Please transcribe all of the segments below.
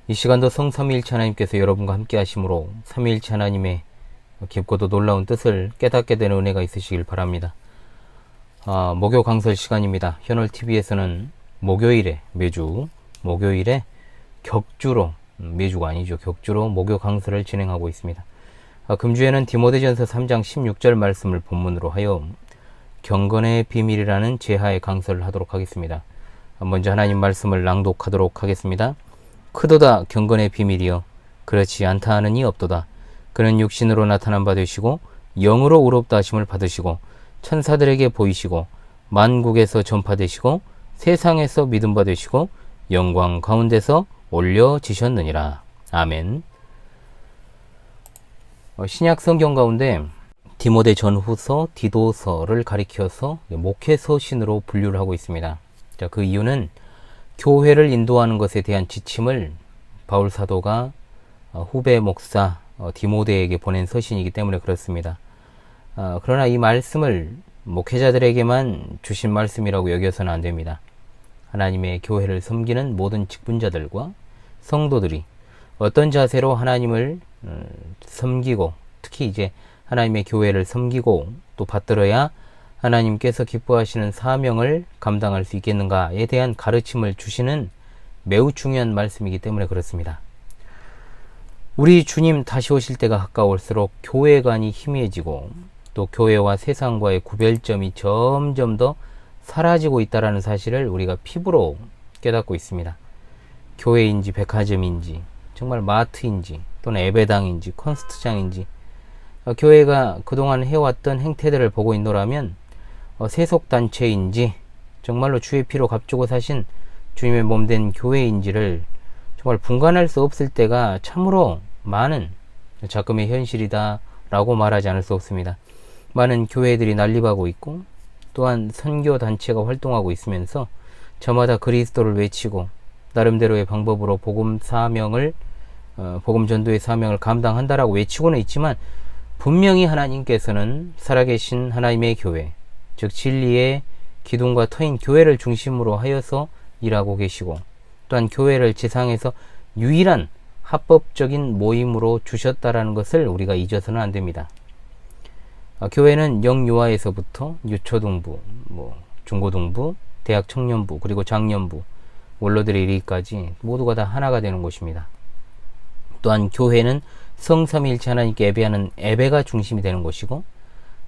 이 시간도 성삼위일체 하나님께서 여러분과 함께 하심으로 삼위일체 하나님의 깊고도 놀라운 뜻을 깨닫게 되는 은혜가 있으시길 바랍니다. 목요 강설 시간입니다. 현월TV에서는 매주 목요일에 격주로, 매주가 아니죠, 격주로 목요 강설을 진행하고 있습니다. 금주에는 디모데전서 3장 16절 말씀을 본문으로 하여 경건의 비밀이라는 제하의 강설을 하도록 하겠습니다. 먼저 하나님 말씀을 낭독하도록 하겠습니다. 크도다 경건의 비밀이여 그렇지 않다 하는 이 없도다. 그는 육신으로 나타난 바 되시고 영으로 의롭다 하심을 받으시고 천사들에게 보이시고 만국에서 전파되시고 세상에서 믿음 받으시고 영광 가운데서 올려지셨느니라. 아멘. 신약 성경 가운데 디모데 전후서, 디도서를 가리켜서 목회서신으로 분류를 하고 있습니다. 자, 그 이유는 교회를 인도하는 것에 대한 지침을 바울 사도가 후배 목사 디모데에게 보낸 서신이기 때문에 그렇습니다. 그러나 이 말씀을 목회자들에게만 주신 말씀이라고 여겨서는 안 됩니다. 하나님의 교회를 섬기는 모든 직분자들과 성도들이 어떤 자세로 하나님을 섬기고, 특히 이제 하나님의 교회를 섬기고 또 받들어야 하나님께서 기뻐하시는 사명을 감당할 수 있겠는가에 대한 가르침을 주시는 매우 중요한 말씀이기 때문에 그렇습니다. 우리 주님 다시 오실 때가 가까울수록 교회관이 희미해지고 또 교회와 세상과의 구별점이 점점 더 사라지고 있다는 사실을 우리가 피부로 깨닫고 있습니다. 교회인지 백화점인지 정말 마트인지 또는 예배당인지 콘서트장인지 교회가 그동안 해왔던 행태들을 보고 있노라면 세속단체인지 정말로 주의 피로 값주고 사신 주님의 몸된 교회인지를 정말 분간할 수 없을 때가 참으로 많은 작금의 현실이다 라고 말하지 않을 수 없습니다. 많은 교회들이 난립하고 있고 또한 선교단체가 활동하고 있으면서 저마다 그리스도를 외치고 나름대로의 방법으로 복음 전도의 사명을 감당한다라고 외치고는 있지만 분명히 하나님께서는 살아계신 하나님의 교회, 즉 진리의 기둥과 터인 교회를 중심으로 하여서 일하고 계시고 또한 교회를 지상에서 유일한 합법적인 모임으로 주셨다라는 것을 우리가 잊어서는 안 됩니다. 교회는 영유아에서부터 유초등부, 중고등부, 대학 청년부, 그리고 장년부, 원로들의 이르기까지 모두가 다 하나가 되는 곳입니다. 또한 교회는 성삼위일체 하나님께 예배하는 예배가 중심이 되는 곳이고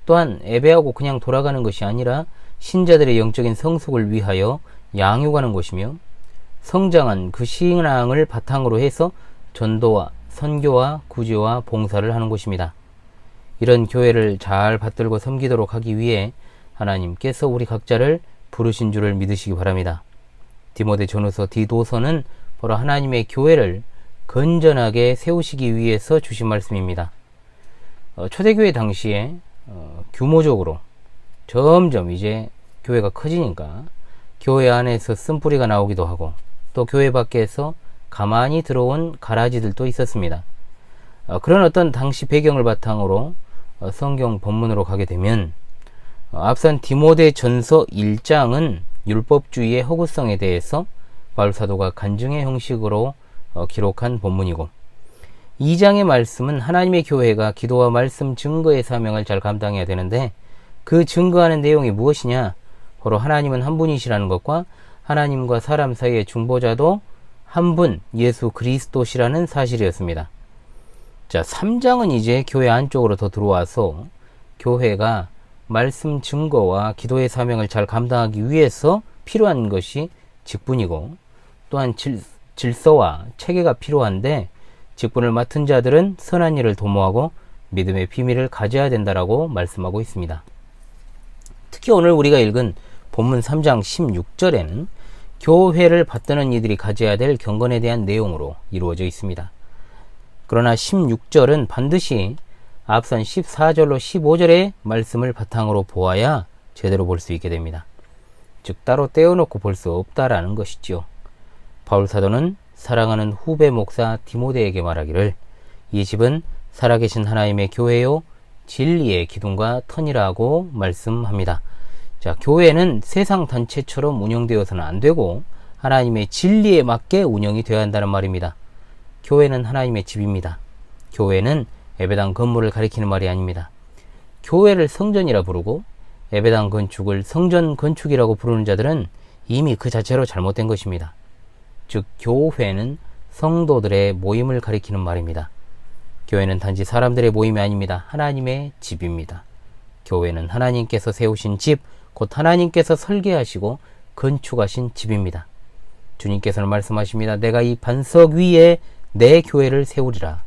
또한 예배하고 그냥 돌아가는 것이 아니라 신자들의 영적인 성숙을 위하여 양육하는 곳이며 성장한 그 신앙을 바탕으로 해서 전도와 선교와 구제와 봉사를 하는 곳입니다. 이런 교회를 잘 받들고 섬기도록 하기 위해 하나님께서 우리 각자를 부르신 줄을 믿으시기 바랍니다. 디모데 전후서, 디도서는 바로 하나님의 교회를 건전하게 세우시기 위해서 주신 말씀입니다. 초대교회 당시에 규모적으로 점점 이제 교회가 커지니까 교회 안에서 쓴뿌리가 나오기도 하고 또 교회 밖에서 가만히 들어온 가라지들도 있었습니다. 그런 어떤 당시 배경을 바탕으로 성경 본문으로 가게 되면 앞선 디모데 전서 1장은 율법주의의 허구성에 대해서 바울 사도가 간증의 형식으로 기록한 본문이고 2장의 말씀은 하나님의 교회가 기도와 말씀 증거의 사명을 잘 감당해야 되는데 그 증거하는 내용이 무엇이냐? 바로 하나님은 한 분이시라는 것과 하나님과 사람 사이의 중보자도 한 분, 예수 그리스도시라는 사실이었습니다. 자, 3장은 이제 교회 안쪽으로 더 들어와서 교회가 말씀 증거와 기도의 사명을 잘 감당하기 위해서 필요한 것이 직분이고 또한 질서와 체계가 필요한데 직분을 맡은 자들은 선한 일을 도모하고 믿음의 비밀을 가져야 된다라고 말씀하고 있습니다. 특히 오늘 우리가 읽은 본문 3장 16절에는 교회를 받드는 이들이 가져야 될 경건에 대한 내용으로 이루어져 있습니다. 그러나 16절은 반드시 앞선 14절로 15절의 말씀을 바탕으로 보아야 제대로 볼 수 있게 됩니다. 즉 따로 떼어놓고 볼 수 없다라는 것이죠. 바울 사도는 사랑하는 후배 목사 디모데에게 말하기를 이 집은 살아계신 하나님의 교회요 진리의 기둥과 터니라고 말씀합니다. 자, 교회는 세상 단체처럼 운영되어서는 안 되고 하나님의 진리에 맞게 운영이 되어야 한다는 말입니다. 교회는 하나님의 집입니다. 교회는 예배당 건물을 가리키는 말이 아닙니다. 교회를 성전이라 부르고 예배당 건축을 성전 건축이라고 부르는 자들은 이미 그 자체로 잘못된 것입니다. 즉 교회는 성도들의 모임을 가리키는 말입니다. 교회는 단지 사람들의 모임이 아닙니다. 하나님의 집입니다. 교회는 하나님께서 세우신 집, 곧 하나님께서 설계하시고 건축하신 집입니다. 주님께서는 말씀하십니다. 내가 이 반석 위에 내 교회를 세우리라.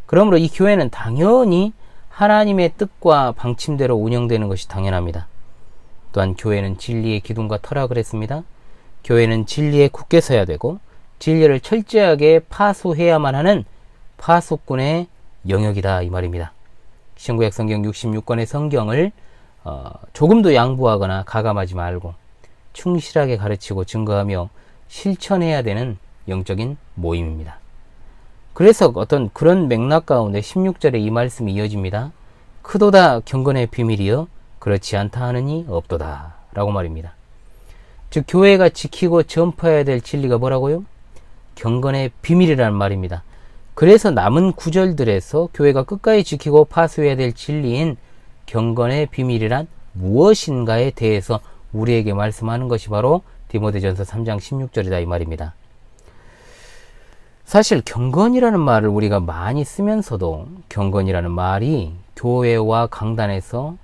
그러므로 이 교회는 당연히 하나님의 뜻과 방침대로 운영되는 것이 당연합니다. 또한 교회는 진리의 기둥과 터라 그랬습니다. 교회는 진리에 굳게 서야 되고 진리를 철저하게 파수해야만 하는 파수꾼의 영역이다 이 말입니다. 신구약 성경 66권의 성경을 조금도 양보하거나 가감하지 말고 충실하게 가르치고 증거하며 실천해야 되는 영적인 모임입니다. 그래서 어떤 그런 맥락 가운데 16절에 이 말씀이 이어집니다. 크도다 경건의 비밀이여 그렇지 않다 하느니 없도다 라고 말입니다. 즉 교회가 지키고 전파해야 될 진리가 뭐라고요? 경건의 비밀이라는 말입니다. 그래서 남은 구절들에서 교회가 끝까지 지키고 파수해야 될 진리인 경건의 비밀이란 무엇인가에 대해서 우리에게 말씀하는 것이 바로 디모데전서 3장 16절이다 이 말입니다. 사실 경건이라는 말을 우리가 많이 쓰면서도 경건이라는 말이 교회와 강단에서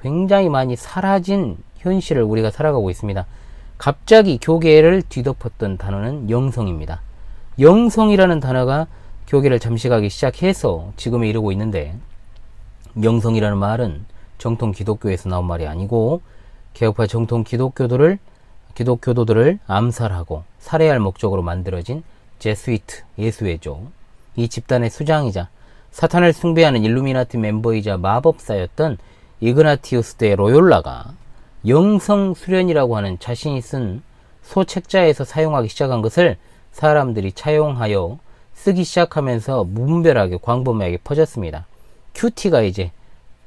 굉장히 많이 사라진 현실을 우리가 살아가고 있습니다. 갑자기 교계를 뒤덮었던 단어는 영성입니다. 영성이라는 단어가 교계를 잠식하기 시작해서 지금에 이르고 있는데, 영성이라는 말은 정통 기독교에서 나온 말이 아니고 개혁파 정통 기독교도들을 암살하고 살해할 목적으로 만들어진 제스위트 예수회죠. 이 집단의 수장이자 사탄을 숭배하는 일루미나티 멤버이자 마법사였던 이그나티우스 대 로욜라가 영성 수련이라고 하는 자신이 쓴 소책자에서 사용하기 시작한 것을 사람들이 차용하여 쓰기 시작하면서 무분별하게 광범위하게 퍼졌습니다. 큐티가 이제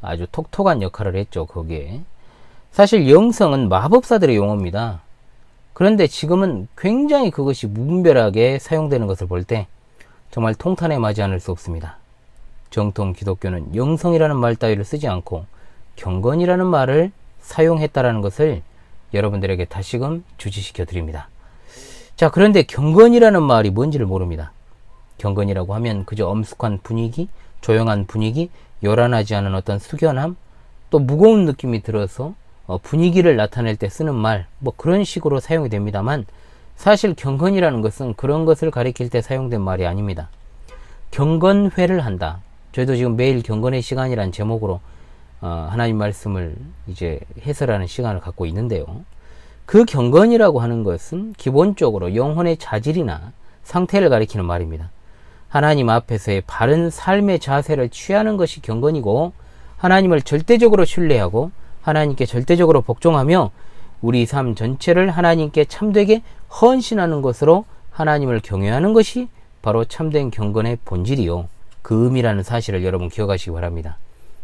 아주 톡톡한 역할을 했죠. 거기에 사실 영성은 마법사들의 용어입니다. 그런데 지금은 굉장히 그것이 무분별하게 사용되는 것을 볼 때 정말 통탄에 맞지 않을 수 없습니다. 정통 기독교는 영성이라는 말 따위를 쓰지 않고 경건이라는 말을 사용했다라는 것을 여러분들에게 다시금 주지시켜 드립니다. 자, 그런데 경건이라는 말이 뭔지를 모릅니다. 경건이라고 하면 그저 엄숙한 분위기, 조용한 분위기, 요란하지 않은 어떤 숙연함, 또 무거운 느낌이 들어서 분위기를 나타낼 때 쓰는 말, 뭐 그런 식으로 사용이 됩니다만, 사실 경건이라는 것은 그런 것을 가리킬 때 사용된 말이 아닙니다. 경건회를 한다. 저희도 지금 매일 경건의 시간이란 제목으로 하나님 말씀을 이제 해설하는 시간을 갖고 있는데요. 그 경건이라고 하는 것은 기본적으로 영혼의 자질이나 상태를 가리키는 말입니다. 하나님 앞에서의 바른 삶의 자세를 취하는 것이 경건이고, 하나님을 절대적으로 신뢰하고 하나님께 절대적으로 복종하며 우리 삶 전체를 하나님께 참되게 헌신하는 것으로 하나님을 경외하는 것이 바로 참된 경건의 본질이요, 그 의미라는 사실을 여러분 기억하시기 바랍니다.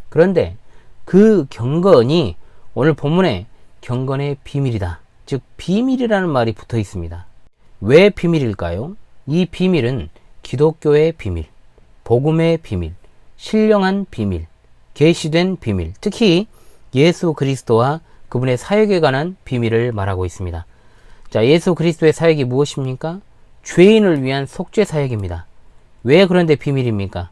그런데 그 경건이 오늘 본문에 경건의 비밀이다, 즉 비밀이라는 말이 붙어 있습니다. 왜 비밀일까요? 이 비밀은 기독교의 비밀, 복음의 비밀, 신령한 비밀, 계시된 비밀, 특히 예수 그리스도와 그분의 사역에 관한 비밀을 말하고 있습니다. 자, 예수 그리스도의 사역이 무엇입니까? 죄인을 위한 속죄 사역입니다. 왜 그런데 비밀입니까?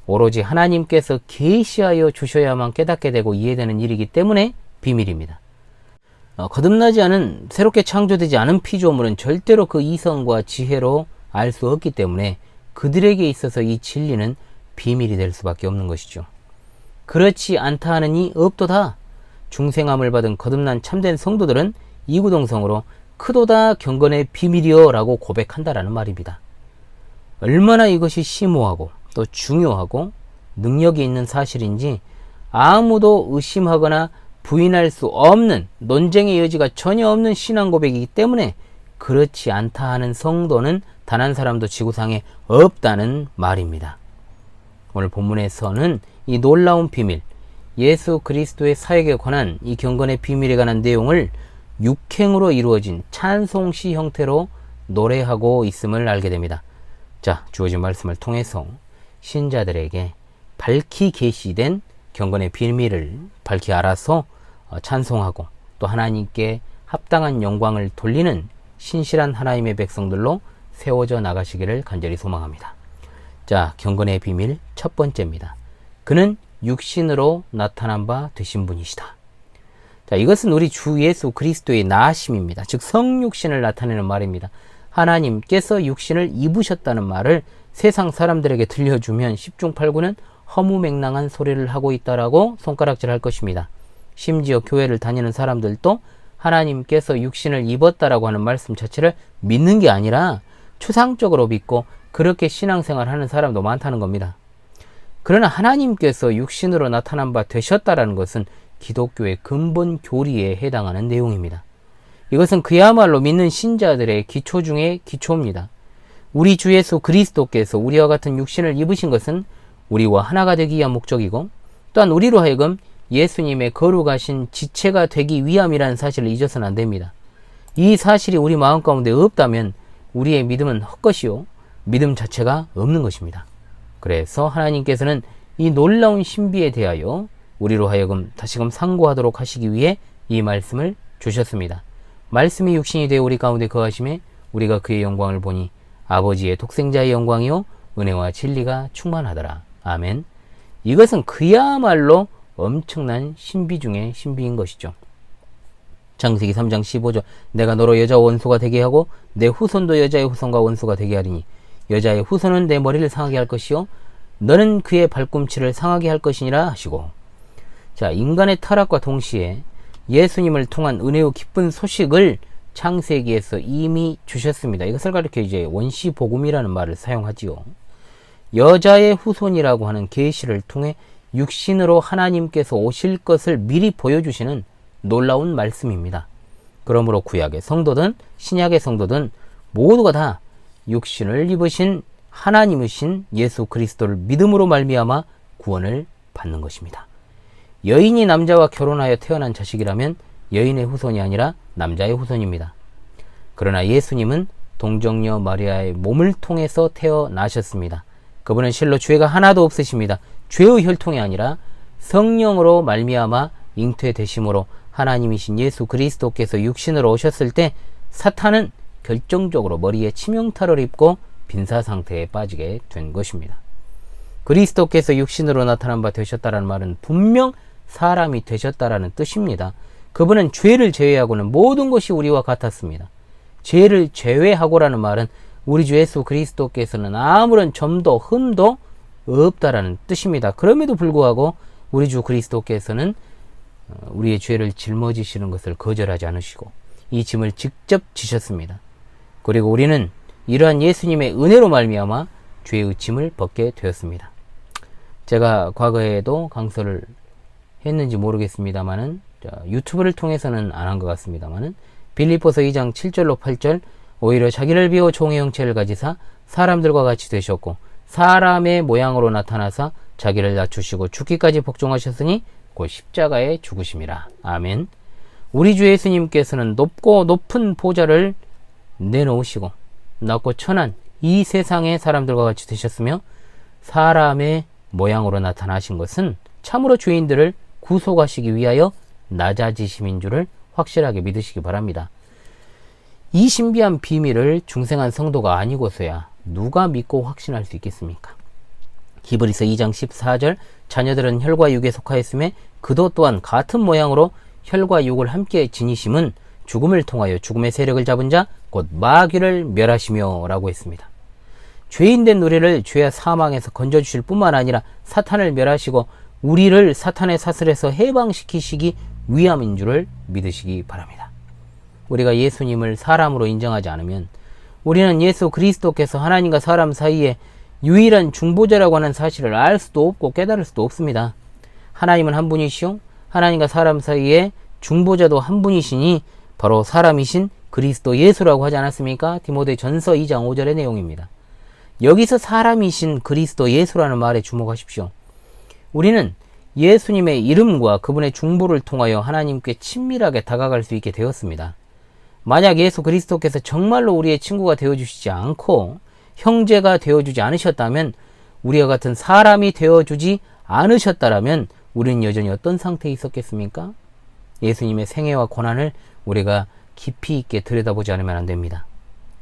오로지 하나님께서 계시하여 주셔야만 깨닫게 되고 이해되는 일이기 때문에 비밀입니다. 거듭나지 않은, 새롭게 창조되지 않은 피조물은 절대로 그 이성과 지혜로 알 수 없기 때문에 그들에게 있어서 이 진리는 비밀이 될 수밖에 없는 것이죠. 그렇지 않다 하느니 없도다. 중생함을 받은 거듭난 참된 성도들은 이구동성으로 크도다 경건의 비밀이여 라고 고백한다라는 말입니다. 얼마나 이것이 심오하고 또 중요하고 능력이 있는 사실인지 아무도 의심하거나 부인할 수 없는, 논쟁의 여지가 전혀 없는 신앙 고백이기 때문에 그렇지 않다 하는 성도는 단 한 사람도 지구상에 없다는 말입니다. 오늘 본문에서는 이 놀라운 비밀, 예수 그리스도의 사역에 관한 이 경건의 비밀에 관한 내용을 육행으로 이루어진 찬송시 형태로 노래하고 있음을 알게 됩니다. 자, 주어진 말씀을 통해서 신자들에게 밝히 계시된 경건의 비밀을 밝히 알아서 찬송하고 또 하나님께 합당한 영광을 돌리는 신실한 하나님의 백성들로 세워져 나가시기를 간절히 소망합니다. 자, 경건의 비밀 첫 번째입니다. 그는 육신으로 나타난 바 되신 분이시다. 자, 이것은 우리 주 예수 그리스도의 나심입니다. 즉 성육신을 나타내는 말입니다. 하나님께서 육신을 입으셨다는 말을 세상 사람들에게 들려주면 10중 8구는 허무맹랑한 소리를 하고 있다라고 손가락질 할 것입니다. 심지어 교회를 다니는 사람들도 하나님께서 육신을 입었다라고 하는 말씀 자체를 믿는 게 아니라 추상적으로 믿고 그렇게 신앙생활 하는 사람도 많다는 겁니다. 그러나 하나님께서 육신으로 나타난 바 되셨다라는 것은 기독교의 근본 교리에 해당하는 내용입니다. 이것은 그야말로 믿는 신자들의 기초 중에 기초입니다. 우리 주 예수 그리스도께서 우리와 같은 육신을 입으신 것은 우리와 하나가 되기 위한 목적이고 또한 우리로 하여금 예수님의 거룩하신 지체가 되기 위함이라는 사실을 잊어서는 안 됩니다. 이 사실이 우리 마음 가운데 없다면 우리의 믿음은 헛것이요 믿음 자체가 없는 것입니다. 그래서 하나님께서는 이 놀라운 신비에 대하여 우리로 하여금 다시금 상고하도록 하시기 위해 이 말씀을 주셨습니다. 말씀이 육신이 되어 우리 가운데 거하심에 우리가 그의 영광을 보니 아버지의 독생자의 영광이요 은혜와 진리가 충만하더라. 아멘. 이것은 그야말로 엄청난 신비 중의 신비인 것이죠. 창세기 3장 15절 내가 너로 여자와 원수가 되게 하고 내 후손도 여자의 후손과 원수가 되게 하리니 여자의 후손은 내 머리를 상하게 할 것이요 너는 그의 발꿈치를 상하게 할 것이니라 하시고, 자, 인간의 타락과 동시에 예수님을 통한 은혜의 기쁜 소식을 창세기에서 이미 주셨습니다. 이것을 가리켜 이제 원시복음이라는 말을 사용하지요. 여자의 후손이라고 하는 계시를 통해 육신으로 하나님께서 오실 것을 미리 보여주시는 놀라운 말씀입니다. 그러므로 구약의 성도든 신약의 성도든 모두가 다 육신을 입으신 하나님이신 예수 그리스도를 믿음으로 말미암아 구원을 받는 것입니다. 여인이 남자와 결혼하여 태어난 자식이라면 여인의 후손이 아니라 남자의 후손입니다. 그러나 예수님은 동정녀 마리아의 몸을 통해서 태어나셨습니다. 그분은 실로 죄가 하나도 없으십니다. 죄의 혈통이 아니라 성령으로 말미암아 잉태되심으로 하나님이신 예수 그리스도께서 육신으로 오셨을 때 사탄은 결정적으로 머리에 치명타를 입고 빈사 상태에 빠지게 된 것입니다. 그리스도께서 육신으로 나타난 바 되셨다라는 말은 분명 사람이 되셨다라는 뜻입니다. 그분은 죄를 제외하고는 모든 것이 우리와 같았습니다. 죄를 제외하고라는 말은 우리 주 예수 그리스도께서는 아무런 점도 흠도 없다라는 뜻입니다. 그럼에도 불구하고 우리 주 그리스도께서는 우리의 죄를 짊어지시는 것을 거절하지 않으시고 이 짐을 직접 지셨습니다. 그리고 우리는 이러한 예수님의 은혜로 말미암아 죄의 짐을 벗게 되었습니다. 제가 과거에도 강서를 했는지 모르겠습니다만은 유튜브를 통해서는 안 한 것 같습니다만은 빌립보서 2장 7절로 8절 오히려 자기를 비워 종의 형체를 가지사 사람들과 같이 되셨고 사람의 모양으로 나타나사 자기를 낮추시고 죽기까지 복종하셨으니 곧 십자가에 죽으심이라. 아멘. 우리 주 예수님께서는 높고 높은 보좌를 내놓으시고 낮고 천한 이 세상의 사람들과 같이 되셨으며 사람의 모양으로 나타나신 것은 참으로 죄인들을 구속하시기 위하여 낮아지심인 줄을 확실하게 믿으시기 바랍니다. 이 신비한 비밀을 중생한 성도가 아니고서야 누가 믿고 확신할 수 있겠습니까? 히브리서 2장 14절 자녀들은 혈과 육에 속하였음에 그도 또한 같은 모양으로 혈과 육을 함께 지니심은 죽음을 통하여 죽음의 세력을 잡은 자 곧 마귀를 멸하시며 라고 했습니다. 죄인된 우리를 죄와 사망에서 건져주실 뿐만 아니라 사탄을 멸하시고 우리를 사탄의 사슬에서 해방시키시기 위함인 줄을 믿으시기 바랍니다. 우리가 예수님을 사람으로 인정하지 않으면 우리는 예수 그리스도께서 하나님과 사람 사이에 유일한 중보자라고 하는 사실을 알 수도 없고 깨달을 수도 없습니다. 하나님은 한 분이시요 하나님과 사람 사이에 중보자도 한 분이시니 바로 사람이신 그리스도 예수라고 하지 않았습니까? 디모데 전서 2장 5절의 내용입니다. 여기서 사람이신 그리스도 예수라는 말에 주목하십시오. 우리는 예수님의 이름과 그분의 중보를 통하여 하나님께 친밀하게 다가갈 수 있게 되었습니다. 만약 예수 그리스도께서 정말로 우리의 친구가 되어주시지 않고 형제가 되어주지 않으셨다면, 우리와 같은 사람이 되어주지 않으셨다라면 우리는 여전히 어떤 상태에 있었겠습니까? 예수님의 생애와 고난을 우리가 깊이 있게 들여다보지 않으면 안 됩니다.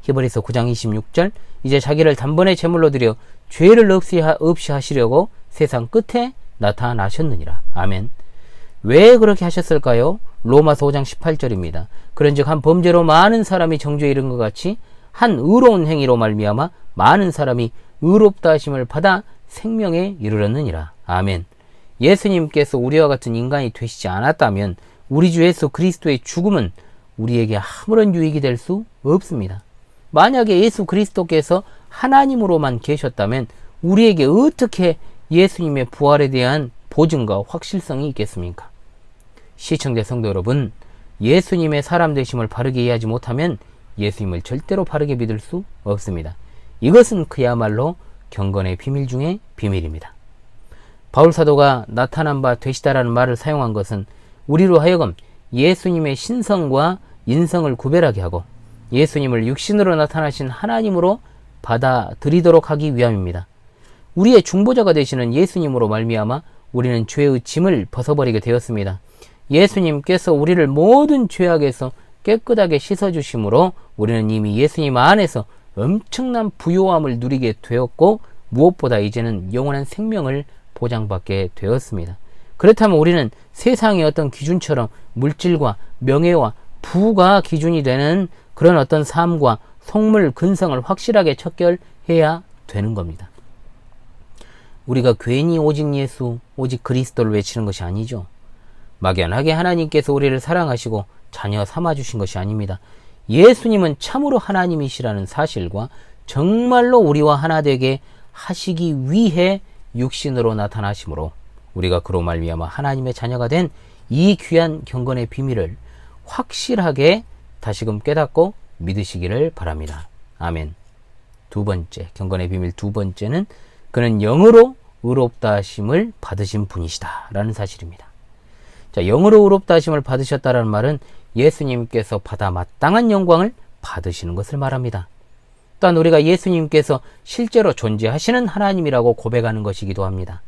히브리서 9장 26절, 이제 자기를 단번에 제물로 드려 죄를 없이 하시려고 세상 끝에 나타나셨느니라. 아멘. 왜 그렇게 하셨을까요? 로마서 5장 18절입니다. 그런즉 한 범죄로 많은 사람이 정죄에 이른 것 같이 한 의로운 행위로 말미암아 많은 사람이 의롭다 하심을 받아 생명에 이르렀느니라. 아멘. 예수님께서 우리와 같은 인간이 되시지 않았다면 우리 주 예수 그리스도의 죽음은 우리에게 아무런 유익이 될 수 없습니다. 만약에 예수 그리스도께서 하나님으로만 계셨다면 우리에게 어떻게 예수님의 부활에 대한 보증과 확실성이 있겠습니까? 시청자 성도 여러분, 예수님의 사람 되심을 바르게 이해하지 못하면 예수님을 절대로 바르게 믿을 수 없습니다. 이것은 그야말로 경건의 비밀 중에 비밀입니다. 바울 사도가 나타난 바 되시다라는 말을 사용한 것은 우리로 하여금 예수님의 신성과 인성을 구별하게 하고 예수님을 육신으로 나타나신 하나님으로 받아들이도록 하기 위함입니다. 우리의 중보자가 되시는 예수님으로 말미암아 우리는 죄의 짐을 벗어버리게 되었습니다. 예수님께서 우리를 모든 죄악에서 깨끗하게 씻어주심으로 우리는 이미 예수님 안에서 엄청난 부요함을 누리게 되었고 무엇보다 이제는 영원한 생명을 보장받게 되었습니다. 그렇다면 우리는 세상의 어떤 기준처럼 물질과 명예와 부가 기준이 되는 그런 어떤 삶과 속물 근성을 확실하게 척결해야 되는 겁니다. 우리가 괜히 오직 예수, 오직 그리스도를 외치는 것이 아니죠. 막연하게 하나님께서 우리를 사랑하시고 자녀 삼아주신 것이 아닙니다. 예수님은 참으로 하나님이시라는 사실과 정말로 우리와 하나 되게 하시기 위해 육신으로 나타나심으로 우리가 그로 말미암아 하나님의 자녀가 된 이 귀한 경건의 비밀을 확실하게 다시금 깨닫고 믿으시기를 바랍니다. 아멘. 두 번째, 경건의 비밀 두 번째는 그는 영으로 의롭다 하심을 받으신 분이시다 라는 사실입니다. 자, 영으로 의롭다 하심을 받으셨다라는 말은 예수님께서 받아 마땅한 영광을 받으시는 것을 말합니다. 또한 우리가 예수님께서 실제로 존재하시는 하나님이라고 고백하는 것이기도 합니다.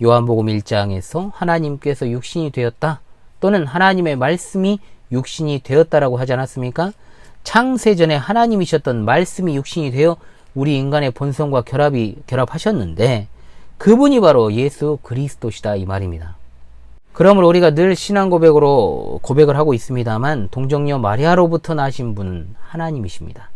요한복음 1장에서 하나님께서 육신이 되었다 또는 하나님의 말씀이 육신이 되었다라고 하지 않았습니까? 창세전에 하나님이셨던 말씀이 육신이 되어 우리 인간의 본성과 결합하셨는데 그분이 바로 예수 그리스도시다 이 말입니다. 그러므로 우리가 늘 신앙 고백을 하고 있습니다만 동정녀 마리아로부터 나신 분은 하나님이십니다.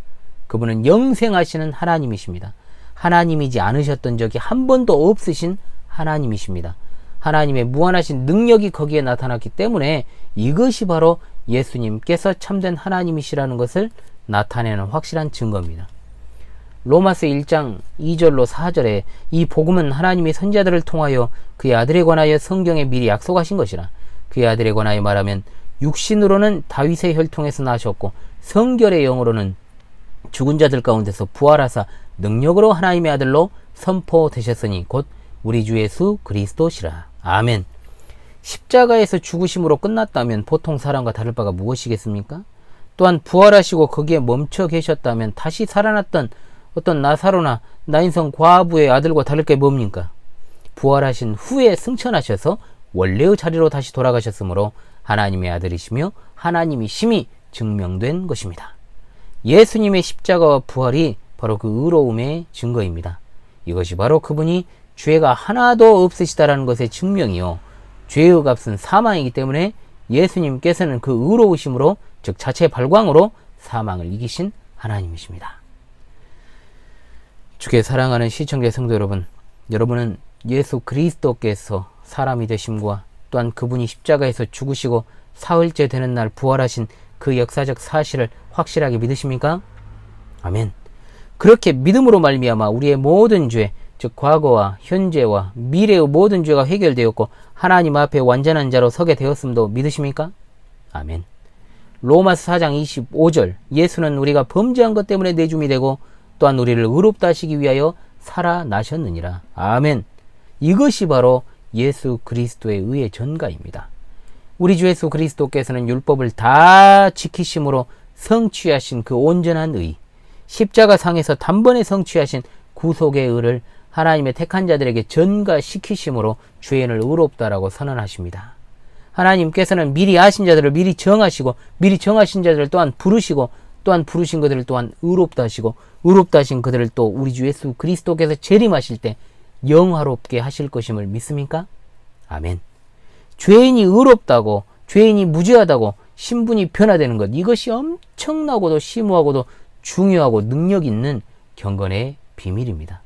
그분은 영생하시는 하나님이십니다. 하나님이지 않으셨던 적이 한 번도 없으신 하나님이십니다. 하나님의 무한하신 능력이 거기에 나타났기 때문에 이것이 바로 예수님께서 참된 하나님이시라는 것을 나타내는 확실한 증거입니다. 로마서 1장 2절로 4절에 이 복음은 하나님이 선지자들을 통하여 그의 아들에 관하여 성경에 미리 약속하신 것이라. 그의 아들에 관하여 말하면 육신으로는 다윗의 혈통에서 나셨고 성결의 영으로는 죽은 자들 가운데서 부활하사 능력으로 하나님의 아들로 선포되셨으니 곧 우리 주 예수 그리스도시라. 아멘. 십자가에서 죽으심으로 끝났다면 보통 사람과 다를 바가 무엇이겠습니까? 또한 부활하시고 거기에 멈춰 계셨다면 다시 살아났던 어떤 나사로나 나인성 과부의 아들과 다를 게 뭡니까? 부활하신 후에 승천하셔서 원래의 자리로 다시 돌아가셨으므로 하나님의 아들이시며 하나님이심이 증명된 것입니다. 예수님의 십자가와 부활이 바로 그 의로움의 증거입니다. 이것이 바로 그분이 죄가 하나도 없으시다라는 것의 증명이요, 죄의 값은 사망이기 때문에 예수님께서는 그 의로우심으로, 즉 자체 발광으로 사망을 이기신 하나님이십니다. 주께 사랑하는 시청자 성도 여러분, 여러분은 예수 그리스도께서 사람이 되심과 또한 그분이 십자가에서 죽으시고 사흘째 되는 날 부활하신 그 역사적 사실을 확실하게 믿으십니까? 아멘. 그렇게 믿음으로 말미암아 우리의 모든 죄, 즉 과거와 현재와 미래의 모든 죄가 해결되었고 하나님 앞에 완전한 자로 서게 되었음도 믿으십니까? 아멘. 로마서 4장 25절, 예수는 우리가 범죄한 것 때문에 내줌이 되고 또한 우리를 의롭다 하시기 위하여 살아나셨느니라. 아멘. 이것이 바로 예수 그리스도의 의의 전가입니다. 우리 주 예수 그리스도께서는 율법을 다 지키심으로 성취하신 그 온전한 의, 십자가 상에서 단번에 성취하신 구속의 의를 하나님의 택한 자들에게 전가시키심으로 죄인을 의롭다라고 선언하십니다. 하나님께서는 미리 아신 자들을 미리 정하시고 미리 정하신 자들을 또한 부르시고 또한 부르신 그들을 또한 의롭다 하시고 의롭다 하신 그들을 또 우리 주 예수 그리스도께서 재림하실 때 영화롭게 하실 것임을 믿습니까? 아멘. 죄인이 의롭다고 죄인이 무죄하다고 신분이 변화되는 것, 이것이 엄청나고도 심오하고도 중요하고 능력 있는 경건의 비밀입니다.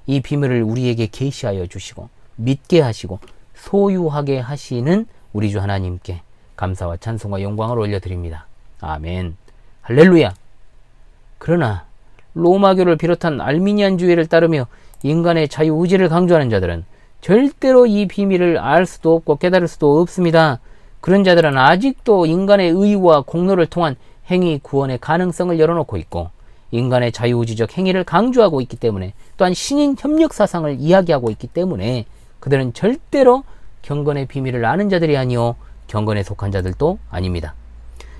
이 비밀을 우리에게 계시하여 주시고 믿게 하시고 소유하게 하시는 우리 주 하나님께 감사와 찬송과 영광을 올려드립니다. 아멘. 할렐루야. 그러나 로마교를 비롯한 알미니안주의를 따르며 인간의 자유의지를 강조하는 자들은 절대로 이 비밀을 알 수도 없고 깨달을 수도 없습니다. 그런 자들은 아직도 인간의 의와 공로를 통한 행위 구원의 가능성을 열어놓고 있고 인간의 자유의지적 행위를 강조하고 있기 때문에 또한 신인 협력 사상을 이야기하고 있기 때문에 그들은 절대로 경건의 비밀을 아는 자들이 아니요 경건에 속한 자들도 아닙니다.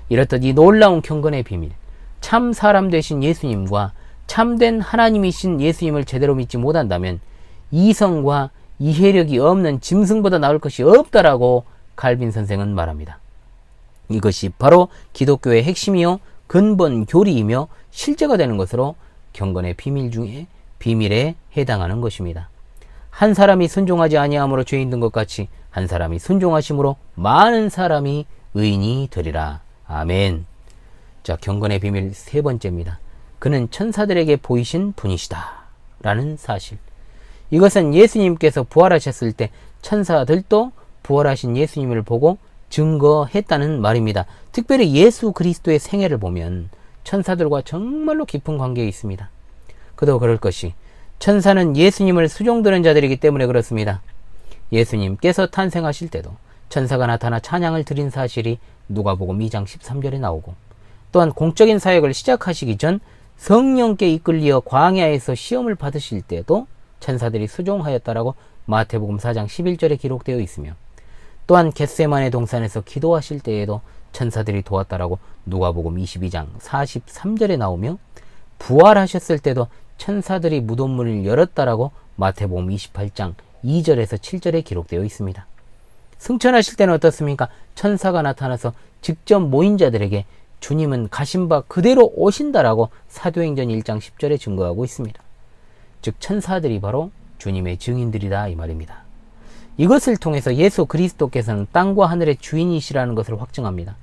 이렇듯 이 놀라운 경건의 비밀, 참 사람 되신 예수님과 참된 하나님이신 예수님을 제대로 믿지 못한다면 이성과 이해력이 없는 짐승보다 나을 것이 없다라고 칼빈 선생은 말합니다. 이것이 바로 기독교의 핵심이요 근본 교리이며 실제가 되는 것으로 경건의 비밀 중에 비밀에 해당하는 것입니다. 한 사람이 순종하지 아니함으로 죄인 된 것 같이 한 사람이 순종하심으로 많은 사람이 의인이 되리라. 아멘. 자, 경건의 비밀 세 번째입니다. 그는 천사들에게 보이신 분이시다 라는 사실. 이것은 예수님께서 부활하셨을 때 천사들도 부활하신 예수님을 보고 증거했다는 말입니다. 특별히 예수 그리스도의 생애를 보면 천사들과 정말로 깊은 관계에 있습니다. 그도 그럴 것이 천사는 예수님을 수종드는 자들이기 때문에 그렇습니다. 예수님께서 탄생하실 때도 천사가 나타나 찬양을 드린 사실이 누가복음 2장 13절에 나오고 또한 공적인 사역을 시작하시기 전 성령께 이끌리어 광야에서 시험을 받으실 때도 천사들이 수종하였다라고 마태복음 4장 11절에 기록되어 있으며 또한 겟세마네 동산에서 기도하실 때에도 천사들이 도왔다라고 누가복음 22장 43절에 나오며 부활하셨을 때도 천사들이 무덤문을 열었다라고 마태복음 28장 2절에서 7절에 기록되어 있습니다. 승천하실 때는 어떻습니까? 천사가 나타나서 직접 모인 자들에게 주님은 가신 바 그대로 오신다라고 사도행전 1장 10절에 증거하고 있습니다. 즉 천사들이 바로 주님의 증인들이다 이 말입니다. 이것을 통해서 예수 그리스도께서는 땅과 하늘의 주인이시라는 것을 확증합니다.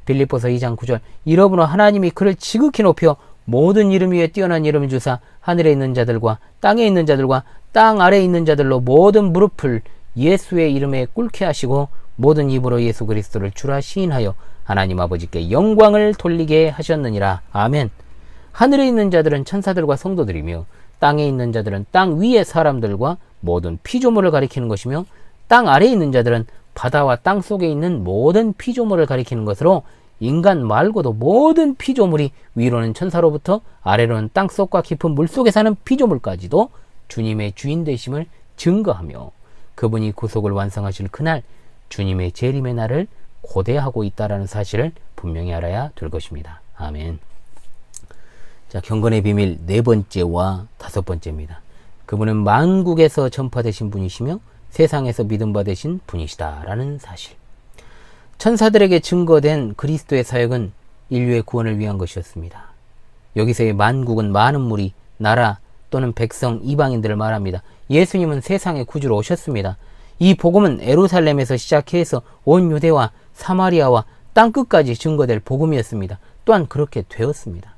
빌립보서 2장 9절 이러므로 하나님이 그를 지극히 높여 모든 이름 위에 뛰어난 이름을 주사 하늘에 있는 자들과 땅에 있는 자들과 땅 아래에 있는 자들로 모든 무릎을 예수의 이름에 꿇게 하시고 모든 입으로 예수 그리스도를 주라 시인하여 하나님 아버지께 영광을 돌리게 하셨느니라. 아멘. 하늘에 있는 자들은 천사들과 성도들이며 땅에 있는 자들은 땅 위의 사람들과 모든 피조물을 가리키는 것이며 땅 아래에 있는 자들은 바다와 땅 속에 있는 모든 피조물을 가리키는 것으로 인간 말고도 모든 피조물이 위로는 천사로부터 아래로는 땅속과 깊은 물속에 사는 피조물까지도 주님의 주인 되심을 증거하며 그분이 구속을 완성하실 그날 주님의 재림의 날을 고대하고 있다는 사실을 분명히 알아야 될 것입니다. 아멘. 자, 경건의 비밀 네 번째와 다섯 번째입니다. 그분은 만국에서 전파되신 분이시며 세상에서 믿음받으신 분이시다라는 사실. 천사들에게 증거된 그리스도의 사역은 인류의 구원을 위한 것이었습니다. 여기서의 만국은 많은 무리, 나라 또는 백성, 이방인들을 말합니다. 예수님은 세상의 구주로 오셨습니다. 이 복음은 예루살렘에서 시작해서 온 유대와 사마리아와 땅끝까지 증거될 복음이었습니다. 또한 그렇게 되었습니다.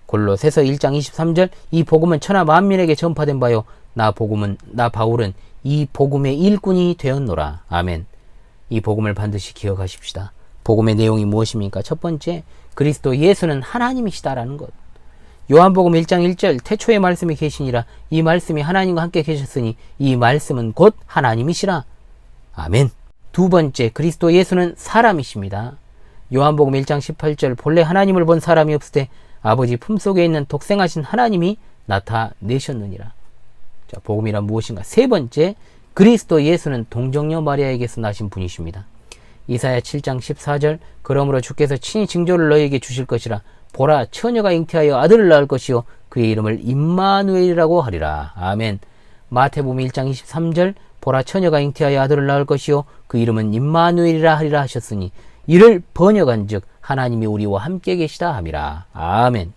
골로새서 1장 23절 이 복음은 천하 만민에게 전파된 바요 나 바울은 이 복음의 일꾼이 되었노라. 아멘. 이 복음을 반드시 기억하십시다. 복음의 내용이 무엇입니까? 첫 번째, 그리스도 예수는 하나님이시다라는 것. 요한복음 1장 1절 태초에 말씀이 계시니라 이 말씀이 하나님과 함께 계셨으니 이 말씀은 곧 하나님이시라. 아멘. 두 번째, 그리스도 예수는 사람이십니다. 요한복음 1장 18절 본래 하나님을 본 사람이 없을 때 아버지 품속에 있는 독생하신 하나님이 나타내셨느니라. 자, 복음이란 무엇인가? 세 번째, 그리스도 예수는 동정녀 마리아에게서 나신 분이십니다. 이사야 7장 14절 그러므로 주께서 친히 징조를 너희에게 주실 것이라 보라 처녀가 잉태하여 아들을 낳을 것이요 그의 이름을 임마누엘이라고 하리라. 아멘. 마태복음 1장 23절 보라 처녀가 잉태하여 아들을 낳을 것이요 그 이름은 임마누엘이라 하리라 하셨으니 이를 번역한즉 하나님이 우리와 함께 계시다 함이라. 아멘.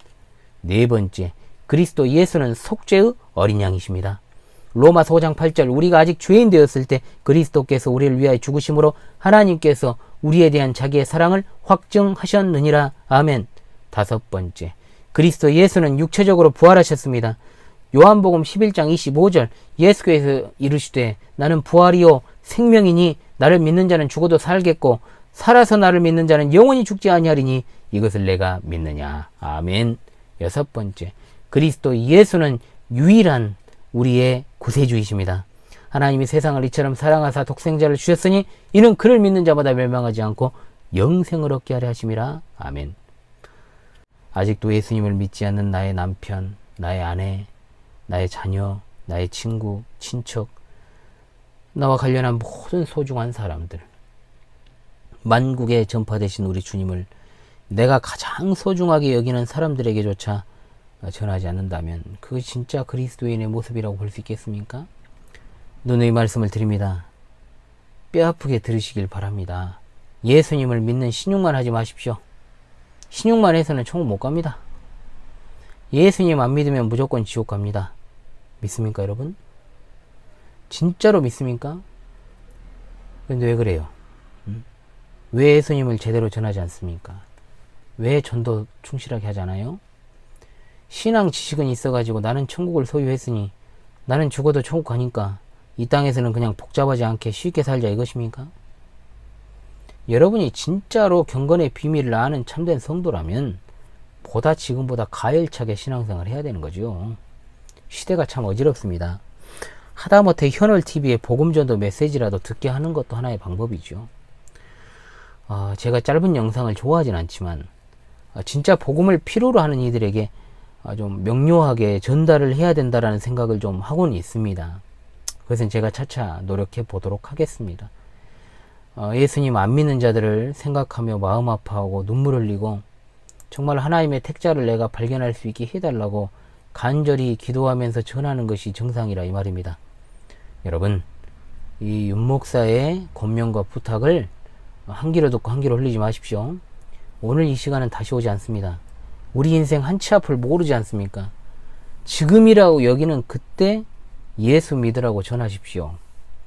네 번째, 그리스도 예수는 속죄의 어린 양이십니다. 로마서 5장 8절 우리가 아직 죄인 되었을 때 그리스도께서 우리를 위하여 죽으심으로 하나님께서 우리에 대한 자기의 사랑을 확증하셨느니라. 아멘. 다섯 번째, 그리스도 예수는 육체적으로 부활하셨습니다. 요한복음 11장 25절 예수께서 이르시되 나는 부활이요 생명이니 나를 믿는 자는 죽어도 살겠고 살아서 나를 믿는 자는 영원히 죽지 아니하리니 이것을 내가 믿느냐. 아멘. 여섯 번째, 그리스도 예수는 유일한 우리의 구세주이십니다. 하나님이 세상을 이처럼 사랑하사 독생자를 주셨으니 이는 그를 믿는 자마다 멸망하지 않고 영생을 얻게 하려 하심이라. 아멘. 아직도 예수님을 믿지 않는 나의 남편, 나의 아내, 나의 자녀, 나의 친구, 친척, 나와 관련한 모든 소중한 사람들, 만국에 전파되신 우리 주님을 내가 가장 소중하게 여기는 사람들에게조차 전하지 않는다면 그것이 진짜 그리스도인의 모습이라고 볼 수 있겠습니까? 누누이 말씀을 드립니다. 뼈아프게 들으시길 바랍니다. 예수님을 믿는 신용만 하지 마십시오. 신용만 해서는 천국 못 갑니다. 예수님 안 믿으면 무조건 지옥 갑니다. 믿습니까, 여러분? 진짜로 믿습니까? 근데 왜 그래요? 왜 예수님을 제대로 전하지 않습니까? 왜 전도 충실하게 하잖아요? 신앙 지식은 있어가지고 나는 천국을 소유했으니 나는 죽어도 천국 가니까 이 땅에서는 그냥 복잡하지 않게 쉽게 살자 이것입니까? 여러분이 진짜로 경건의 비밀을 아는 참된 성도라면 지금보다 가열차게 신앙생활을 해야 되는 거죠. 시대가 참 어지럽습니다. 하다못해 현월TV의 복음전도 메시지라도 듣게 하는 것도 하나의 방법이죠. 제가 짧은 영상을 좋아하진 않지만 진짜 복음을 필요로 하는 이들에게 좀 명료하게 전달을 해야 된다라는 생각을 좀 하고는 있습니다. 그것은 제가 차차 노력해 보도록 하겠습니다. 예수님 안 믿는 자들을 생각하며 마음 아파하고 눈물 흘리고 정말 하나님의 택자를 내가 발견할 수 있게 해달라고 간절히 기도하면서 전하는 것이 정상이라 이 말입니다. 여러분, 이 윤목사의 권면과 부탁을 한 귀로 듣고 한 귀로 흘리지 마십시오. 오늘 이 시간은 다시 오지 않습니다. 우리 인생 한 치 앞을 모르지 않습니까? 지금이라고 여기는 그때 예수 믿으라고 전하십시오.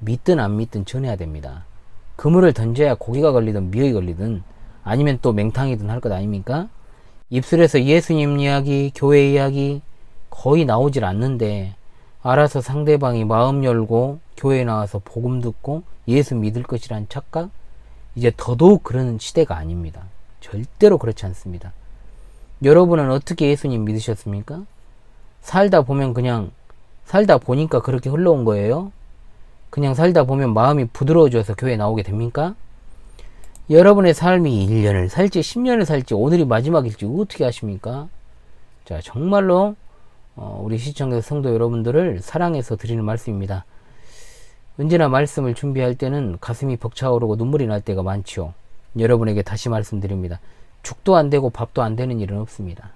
믿든 안 믿든 전해야 됩니다. 그물을 던져야 고기가 걸리든 미역이 걸리든 아니면 또 맹탕이든 할 것 아닙니까? 입술에서 예수님 이야기, 교회 이야기 거의 나오질 않는데 알아서 상대방이 마음 열고 교회에 나와서 복음 듣고 예수 믿을 것이란 착각? 이제 더더욱 그러는 시대가 아닙니다. 절대로 그렇지 않습니다. 여러분은 어떻게 예수님 믿으셨습니까? 살다 보니까 그렇게 흘러온 거예요? 그냥 살다 보면 마음이 부드러워져서 교회에 나오게 됩니까? 여러분의 삶이 1년을 살지 10년을 살지 오늘이 마지막일지 어떻게 아십니까? 자, 정말로 우리 시청자 성도 여러분들을 사랑해서 드리는 말씀입니다. 언제나 말씀을 준비할 때는 가슴이 벅차오르고 눈물이 날 때가 많죠. 여러분에게 다시 말씀드립니다. 죽도 안 되고 밥도 안 되는 일은 없습니다.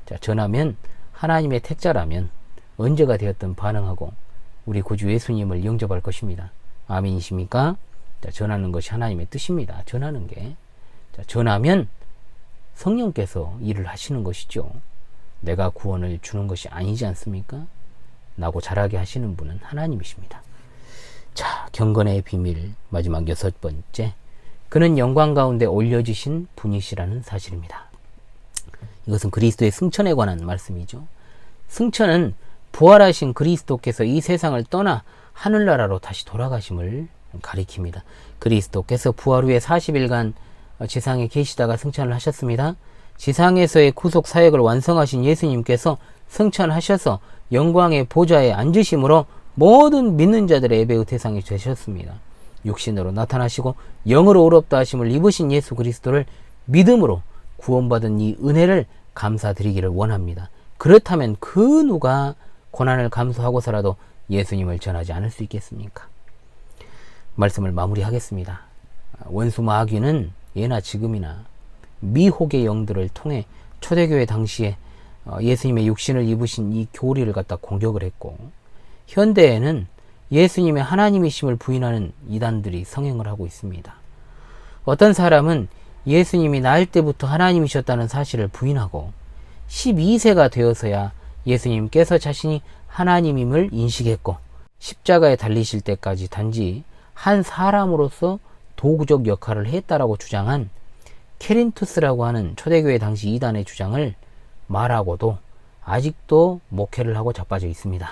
자, 전하면 하나님의 택자라면 언제가 되었든 반응하고 우리 구주 예수님을 영접할 것입니다. 아멘이십니까? 자, 전하는 것이 하나님의 뜻입니다. 전하는 게. 자, 전하면 성령께서 일을 하시는 것이죠. 내가 구원을 주는 것이 아니지 않습니까? 나고 자라게 하시는 분은 하나님이십니다. 자, 경건의 비밀 마지막 6번째. 그는 영광 가운데 올려지신 분이시라는 사실입니다. 이것은 그리스도의 승천에 관한 말씀이죠. 승천은 부활하신 그리스도께서 이 세상을 떠나 하늘나라로 다시 돌아가심을 가리킵니다. 그리스도께서 부활 후에 40일간 지상에 계시다가 승천을 하셨습니다. 지상에서의 구속 사역을 완성하신 예수님께서 승천하셔서 영광의 보좌에 앉으심으로 모든 믿는 자들의 예배의 대상이 되셨습니다. 육신으로 나타나시고 영으로 의롭다 하심을 입으신 예수 그리스도를 믿음으로 구원받은 이 은혜를 감사드리기를 원합니다. 그렇다면 그 누가 고난을 감수하고서라도 예수님을 전하지 않을 수 있겠습니까? 말씀을 마무리하겠습니다. 원수 마귀는 예나 지금이나 미혹의 영들을 통해 초대교회 당시에 예수님의 육신을 입으신 이 교리를 갖다 공격을 했고, 현대에는 예수님의 하나님이심을 부인하는 이단들이 성행을 하고 있습니다. 어떤 사람은 예수님이 날 때부터 하나님이셨다는 사실을 부인하고 12세가 되어서야 예수님께서 자신이 하나님임을 인식했고, 십자가에 달리실 때까지 단지 한 사람으로서 도구적 역할을 했다라고 주장한 케린투스라고 하는 초대교회 당시 이단의 주장을 말하고도 아직도 목회를 하고 자빠져 있습니다.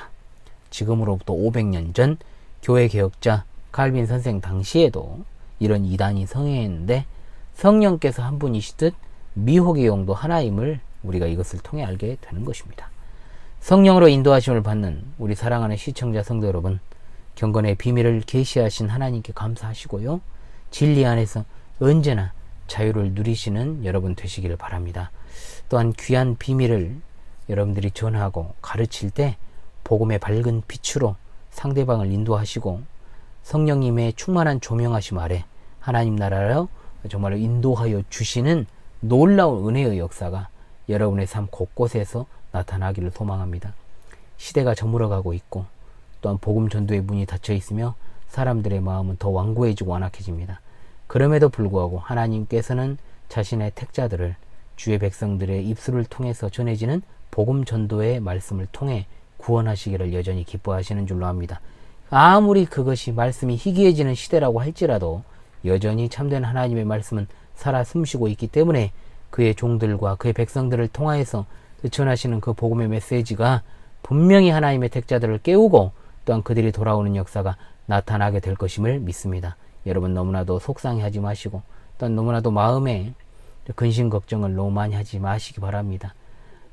지금으로부터 500년 전 교회 개혁자 칼빈 선생 당시에도 이런 이단이 성행했는데, 성령께서 한 분이시듯 미혹의 용도 하나임을 우리가 이것을 통해 알게 되는 것입니다. 성령으로 인도하심을 받는 우리 사랑하는 시청자 성도 여러분, 경건의 비밀을 계시하신 하나님께 감사하시고요, 진리 안에서 언제나 자유를 누리시는 여러분 되시기를 바랍니다. 또한 귀한 비밀을 여러분들이 전하고 가르칠 때 복음의 밝은 빛으로 상대방을 인도하시고, 성령님의 충만한 조명하심 아래 하나님 나라로 정말로 인도하여 주시는 놀라운 은혜의 역사가 여러분의 삶 곳곳에서 나타나기를 소망합니다. 시대가 저물어가고 있고, 또한 복음 전도의 문이 닫혀 있으며 사람들의 마음은 더 완고해지고 완악해집니다. 그럼에도 불구하고 하나님께서는 자신의 택자들을, 주의 백성들의 입술을 통해서 전해지는 복음 전도의 말씀을 통해 구원하시기를 여전히 기뻐하시는 줄로 압니다. 아무리 그것이 말씀이 희귀해지는 시대라고 할지라도 여전히 참된 하나님의 말씀은 살아 숨쉬고 있기 때문에 그의 종들과 그의 백성들을 통하여서 전하시는 그 복음의 메시지가 분명히 하나님의 택자들을 깨우고, 또한 그들이 돌아오는 역사가 나타나게 될 것임을 믿습니다. 여러분 너무나도 속상해하지 마시고, 또한 너무나도 마음에 근심 걱정을 너무 많이 하지 마시기 바랍니다.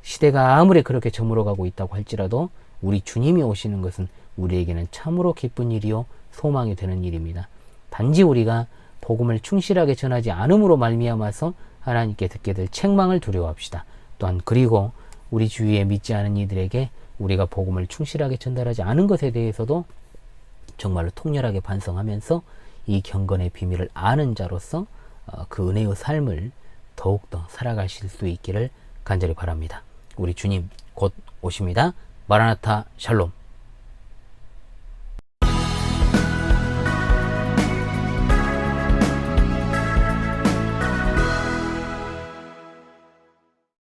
시대가 아무리 그렇게 저물어가고 있다고 할지라도 우리 주님이 오시는 것은 우리에게는 참으로 기쁜 일이요 소망이 되는 일입니다. 단지 우리가 복음을 충실하게 전하지 않음으로 말미암아서 하나님께 듣게 될 책망을 두려워합시다. 또한 그리고 우리 주위에 믿지 않은 이들에게 우리가 복음을 충실하게 전달하지 않은 것에 대해서도 정말로 통렬하게 반성하면서 이 경건의 비밀을 아는 자로서 그 은혜의 삶을 더욱더 살아가실 수 있기를 간절히 바랍니다. 우리 주님 곧 오십니다. 마라나타 샬롬.